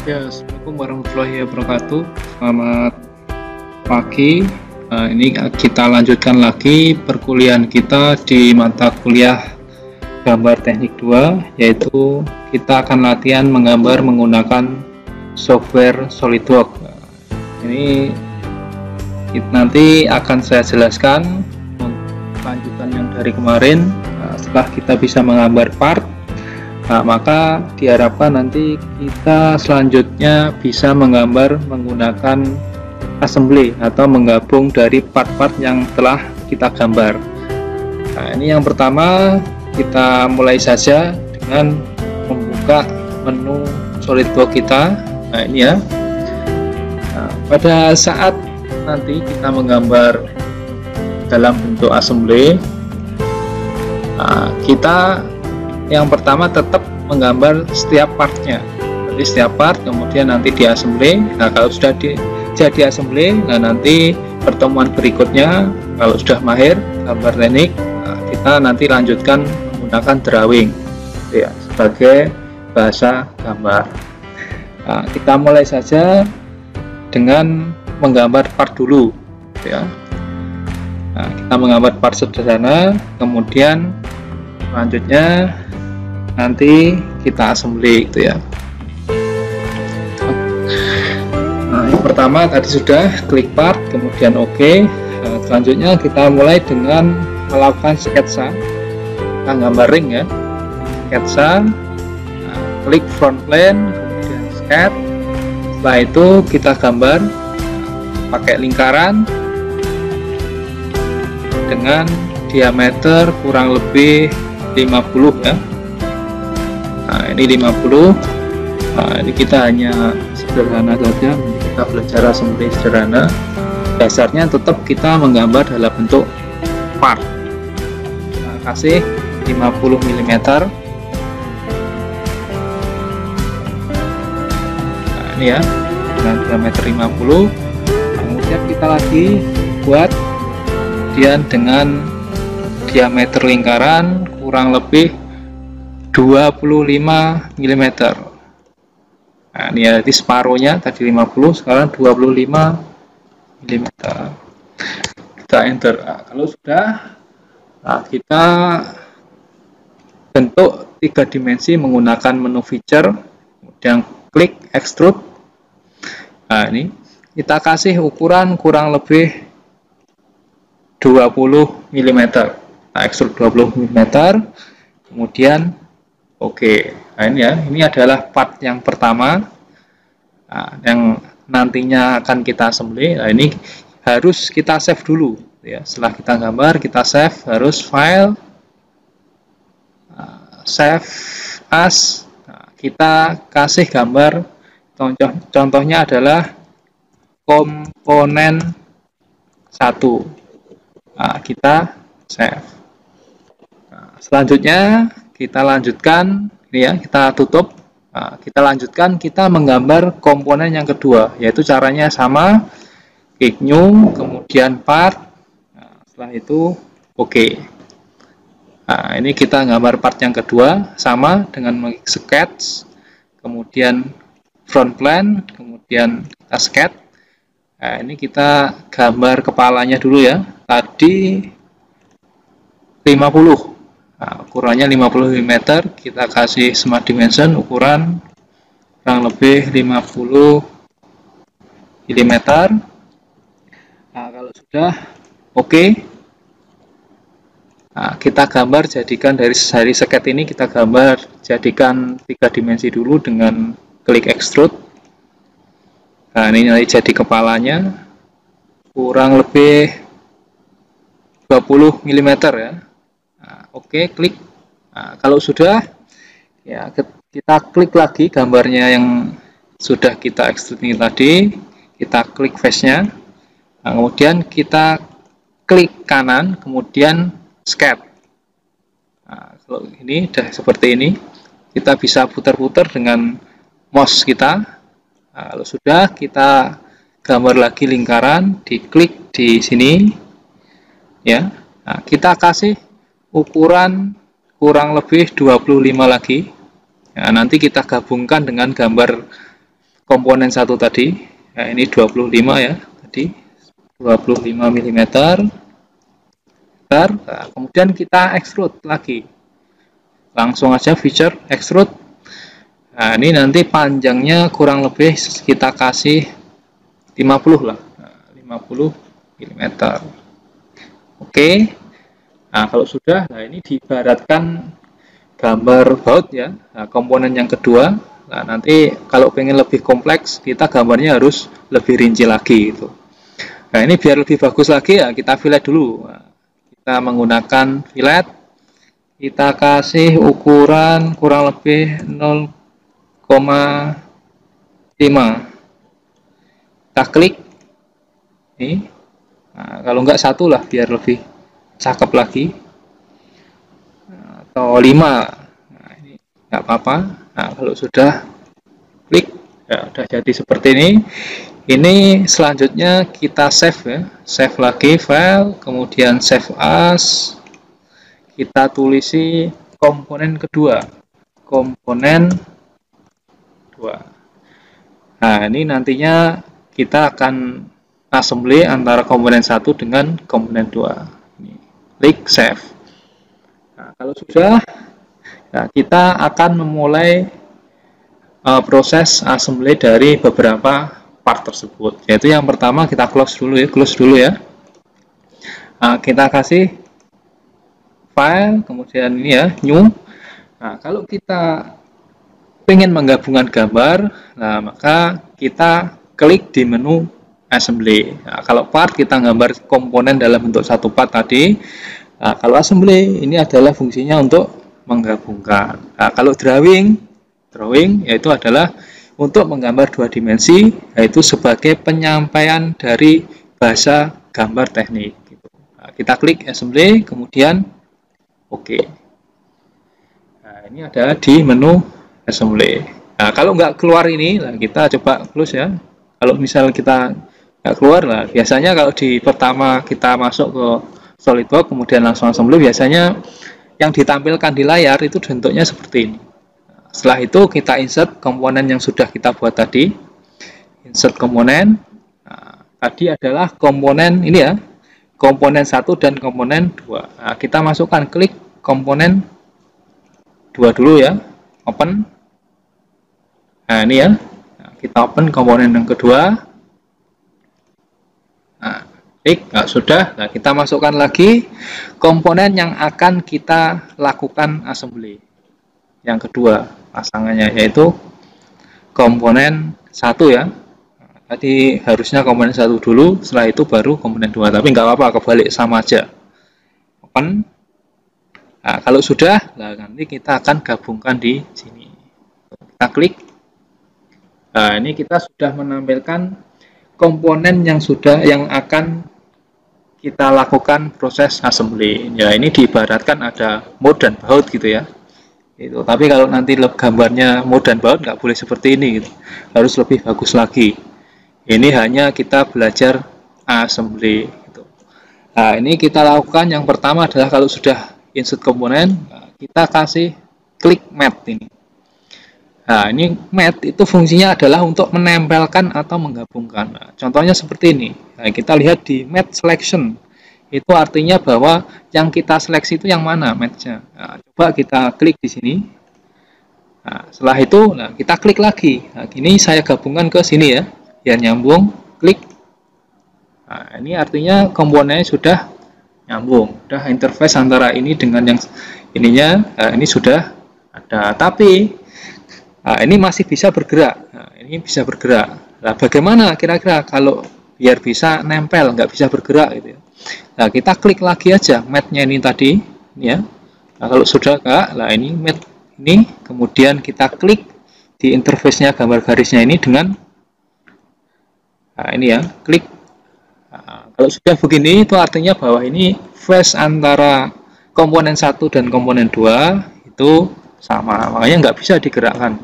Ya, Assalamualaikum warahmatullahi wabarakatuh. Selamat pagi. Ini kita lanjutkan lagi perkuliahan kita di mata kuliah gambar teknik 2, yaitu kita akan latihan menggambar menggunakan software SolidWorks. Ini nanti akan saya jelaskan lanjutan yang dari kemarin. Setelah kita bisa menggambar part, maka diharapkan nanti kita selanjutnya bisa menggambar menggunakan assembly atau menggabung dari part-part yang telah kita gambar. Ini yang pertama, kita mulai saja dengan membuka menu SolidWorks kita. Ini ya. Pada saat nanti kita menggambar dalam bentuk assembly, kita yang pertama tetap menggambar setiap partnya. Jadi setiap part kemudian nanti di assembly. Kalau sudah jadi assembly, nanti pertemuan berikutnya kalau sudah mahir gambar teknik, kita nanti lanjutkan menggunakan drawing ya, sebagai bahasa gambar. Kita mulai saja dengan menggambar part dulu ya. Kita menggambar part sederhana, kemudian selanjutnya nanti kita assembly gitu ya. Yang pertama tadi sudah klik part, kemudian OK. Selanjutnya kita mulai dengan melakukan sketsa. Kita gambar ring ya, sketsa, klik front plane, kemudian sketch. Setelah itu kita gambar pakai lingkaran dengan diameter kurang lebih 50 ya. Ini 50. Ini kita hanya sederhana saja, kita belajar assembly sederhana. Dasarnya tetap kita menggambar dalam bentuk part. Kasih 50 mm. Ini ya, dengan diameter 50. Kemudian kita lagi buat kemudian dengan diameter lingkaran kurang lebih 25 mm. Ini ya, di separuhnya tadi 50, sekarang 25 mm. Kita enter. Kalau sudah, kita bentuk 3 dimensi menggunakan menu feature, kemudian klik extrude. Ini kita kasih ukuran kurang lebih 20 mm. Extrude 20 mm, kemudian Oke. Ini ya, ini adalah part yang pertama, yang nantinya akan kita assembly. Ini harus kita save dulu ya. Setelah kita gambar, kita save, harus file, save as. Kita kasih gambar, contohnya adalah komponen 1. Kita save. Selanjutnya kita lanjutkan, ini ya, kita tutup. Kita lanjutkan, kita menggambar komponen yang kedua, yaitu caranya sama, klik new, kemudian part. Setelah itu OK. Ini kita gambar part yang kedua, sama dengan sketch, kemudian front plane, kemudian kita sketch. Ini kita gambar kepalanya dulu ya. Tadi 50. Ukurannya 50 mm, kita kasih smart dimension, ukuran kurang lebih 50 mm. Kalau sudah OK, kita gambar jadikan dari sket ini, kita gambar jadikan 3 dimensi dulu dengan klik extrude. Ini nanti jadi kepalanya kurang lebih 20 mm ya. Oke, klik. Kalau sudah, ya kita klik lagi gambarnya yang sudah kita extrude ini tadi, kita klik face-nya. Kemudian kita klik kanan, kemudian sketch. Kalau ini sudah seperti ini, kita bisa putar-putar dengan mouse kita. Kalau sudah, kita gambar lagi lingkaran, diklik di sini, ya. Kita kasih ukuran kurang lebih 25 lagi. Nanti kita gabungkan dengan gambar komponen satu tadi. Nah, ini 25 ya, tadi 25 mm. Nah, kemudian kita extrude lagi. Langsung aja feature extrude. Nah, ini nanti panjangnya kurang lebih kita kasih 50 lah. Nah, 50 mm. Oke. Nah, kalau sudah, nah ini diibaratkan gambar baut ya. Nah, komponen yang kedua. Nah, nanti kalau pengen lebih kompleks, kita gambarnya harus lebih rinci lagi gitu. Nah, ini biar lebih bagus lagi ya, kita fillet dulu. Nah, kita menggunakan fillet. Kita kasih ukuran kurang lebih 0,5. Kita klik. Nih. Nah, kalau enggak satu lah biar lebih cakep lagi, atau 5. Nah, ini nggak apa-apa. Nah, kalau sudah klik ya udah jadi seperti ini. Ini selanjutnya kita save ya, save lagi file, kemudian save as. Kita tulisi komponen kedua, komponen 2. Nah, ini nantinya kita akan assembly antara komponen 1 dengan komponen 2. Klik save. Nah, kalau sudah, nah, kita akan memulai proses assembly dari beberapa part tersebut. Yaitu yang pertama kita close dulu ya. Nah, kita kasih file, kemudian ini ya new. Nah, kalau kita pengen menggabungkan gambar, nah maka kita klik di menu assembly. Nah, kalau part kita gambar komponen dalam bentuk satu part tadi. Nah, kalau assembly ini adalah fungsinya untuk menggabungkan. Nah, kalau drawing yaitu adalah untuk menggambar 2 dimensi, yaitu sebagai penyampaian dari bahasa gambar teknik. Nah, kita klik assembly, kemudian OK. Nah, ini ada di menu assembly. Nah, kalau nggak keluar ini, nah kita coba close ya. Kalau misal kita nggak keluar, lah biasanya kalau di pertama kita masuk ke SolidWorks kemudian langsung assembly, biasanya yang ditampilkan di layar itu bentuknya seperti ini. Setelah itu kita insert komponen yang sudah kita buat tadi. Insert komponen. Nah, tadi adalah komponen ini ya, komponen 1 dan komponen 2. Nah, kita masukkan, klik komponen 2 dulu ya, open. Nah, ini ya, nah, kita open komponen yang kedua. Nah, klik, nah, sudah. Nah, kita masukkan lagi komponen yang akan kita lakukan assembly. Yang kedua pasangannya, yaitu komponen 1 ya. Nah, tadi harusnya komponen 1 dulu, setelah itu baru komponen 2, tapi nggak apa-apa, kebalik sama aja. Open. Nah, kalau sudah, nah, nanti kita akan gabungkan di sini. Kita klik. Nah, ini kita sudah menampilkan komponen yang akan kita lakukan proses assembly. Ya, ini diibaratkan ada mode dan baut gitu ya. Itu. Tapi kalau nanti gambarnya mode dan baut nggak boleh seperti ini gitu. Harus lebih bagus lagi. Ini hanya kita belajar assembly gitu. Nah, ini kita lakukan yang pertama adalah kalau sudah insert komponen, nah, kita kasih klik matte ini. Nah, ini matte itu fungsinya adalah untuk menempelkan atau menggabungkan. Nah, contohnya seperti ini. Nah, kita lihat di matte selection. Itu artinya bahwa yang kita seleksi itu yang mana matte-nya. Nah, coba kita klik di sini. Nah, setelah itu, nah, kita klik lagi. Nah, ini saya gabungkan ke sini ya. Biar nyambung, klik. Nah, ini artinya komponennya sudah nyambung. Sudah interface antara ini dengan yang ininya. Nah, ini sudah ada. Tapi nah, ini masih bisa bergerak. Nah, ini bisa bergerak. Nah, bagaimana kira-kira kalau biar bisa nempel, nggak bisa bergerak gitu ya. Nah, kita klik lagi aja matte-nya ini tadi, ya. Nah, kalau sudah enggak, nah ini matte ini, kemudian kita klik di interface-nya gambar garisnya ini dengan, nah ini ya, klik. Nah, kalau sudah begini, itu artinya bahwa ini face antara komponen 1 dan komponen 2 itu sama, makanya nggak bisa digerakkan.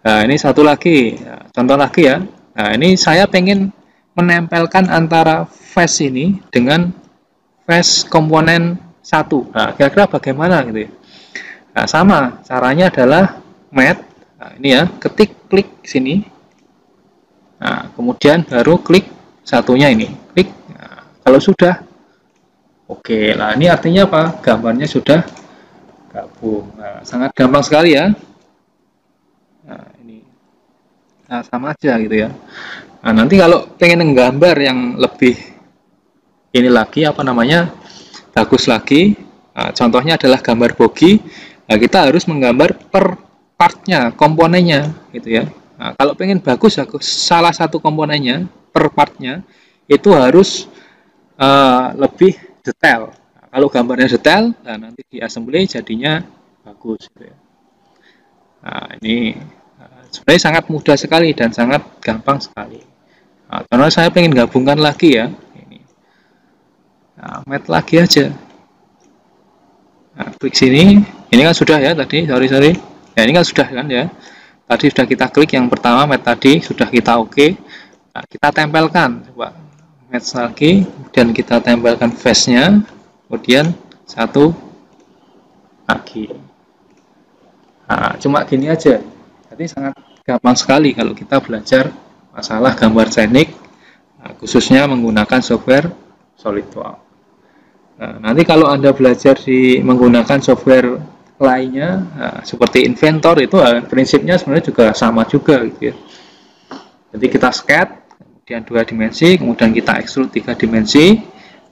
Nah, ini satu lagi, nah, contoh lagi ya. Nah, ini saya pengen menempelkan antara face ini dengan face komponen 1. Nah, kira-kira bagaimana gitu ya. Nah, sama, caranya adalah matte. Nah, Nah, ini ya, klik sini. Nah, kemudian baru klik satunya ini, klik. Nah, kalau sudah, oke. Nah, ini artinya apa? Gambarnya sudah gabung. Nah, sangat gampang sekali ya. Nah, ini. Nah, sama aja gitu ya. Nah, nanti kalau pengen menggambar yang lebih ini lagi, apa namanya, bagus lagi, nah, contohnya adalah gambar bogi. Nah, kita harus menggambar per partnya, komponennya gitu ya. Nah, kalau pengen bagus salah satu komponennya per partnya itu harus lebih detail. Nah, kalau gambarnya detail, nah nanti di assembly jadinya bagus gitu ya. Nah, ini sebenarnya sangat mudah sekali dan sangat gampang sekali. Nah, karena saya pengen gabungkan lagi ya. Ini. Nah, match lagi aja. Nah, klik sini. Ini kan sudah ya tadi, sorry. Ya, ini kan sudah kan ya. Tadi sudah kita klik yang pertama match tadi, sudah kita oke. Nah, kita tempelkan, coba match lagi, kemudian kita tempelkan face-nya, kemudian satu lagi. Nah, cuma gini aja. Jadi sangat gampang sekali kalau kita belajar masalah gambar teknik, khususnya menggunakan software SolidWorks. Nah, nanti kalau Anda belajar menggunakan software lainnya, seperti Inventor, itu prinsipnya sebenarnya juga sama juga gitu ya. Jadi kita sketch, kemudian 2 dimensi, kemudian kita extrude 3 dimensi.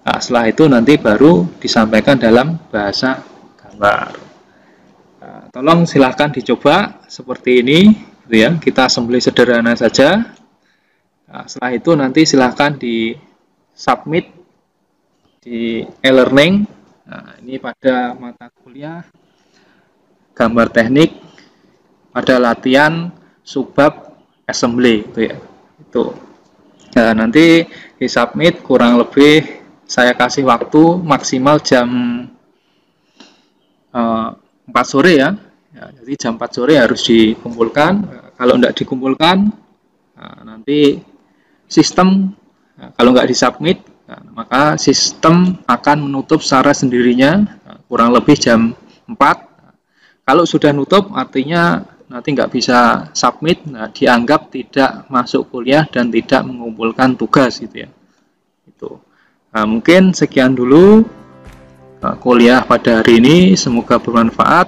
Nah, setelah itu nanti baru disampaikan dalam bahasa gambar. Nah, tolong silahkan dicoba seperti ini gitu ya. Kita assembly sederhana saja. Nah, setelah itu nanti silahkan di submit di e-learning. Nah, ini pada mata kuliah gambar teknik pada latihan subbab assembly itu ya. Itu. Nah, nanti di submit kurang lebih saya kasih waktu maksimal jam 4 sore ya. Jadi jam 4 sore harus dikumpulkan. Kalau tidak dikumpulkan, nanti sistem, kalau nggak disubmit, maka sistem akan menutup secara sendirinya kurang lebih jam 4. Kalau sudah nutup, artinya nanti nggak bisa submit, dianggap tidak masuk kuliah dan tidak mengumpulkan tugas gitu ya. Itu. Nah, mungkin sekian dulu kuliah pada hari ini, semoga bermanfaat.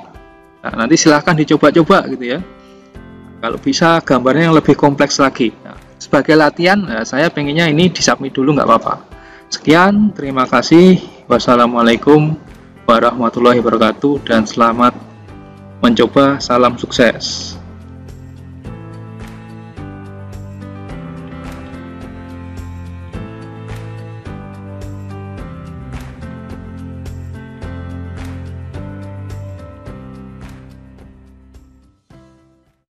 Nah, nanti silahkan dicoba-coba gitu ya. Kalau bisa gambarnya yang lebih kompleks lagi. Nah, sebagai latihan, saya pengennya ini disubmit dulu nggak apa-apa. Sekian, terima kasih. Wassalamualaikum warahmatullahi wabarakatuh dan selamat mencoba. Salam sukses.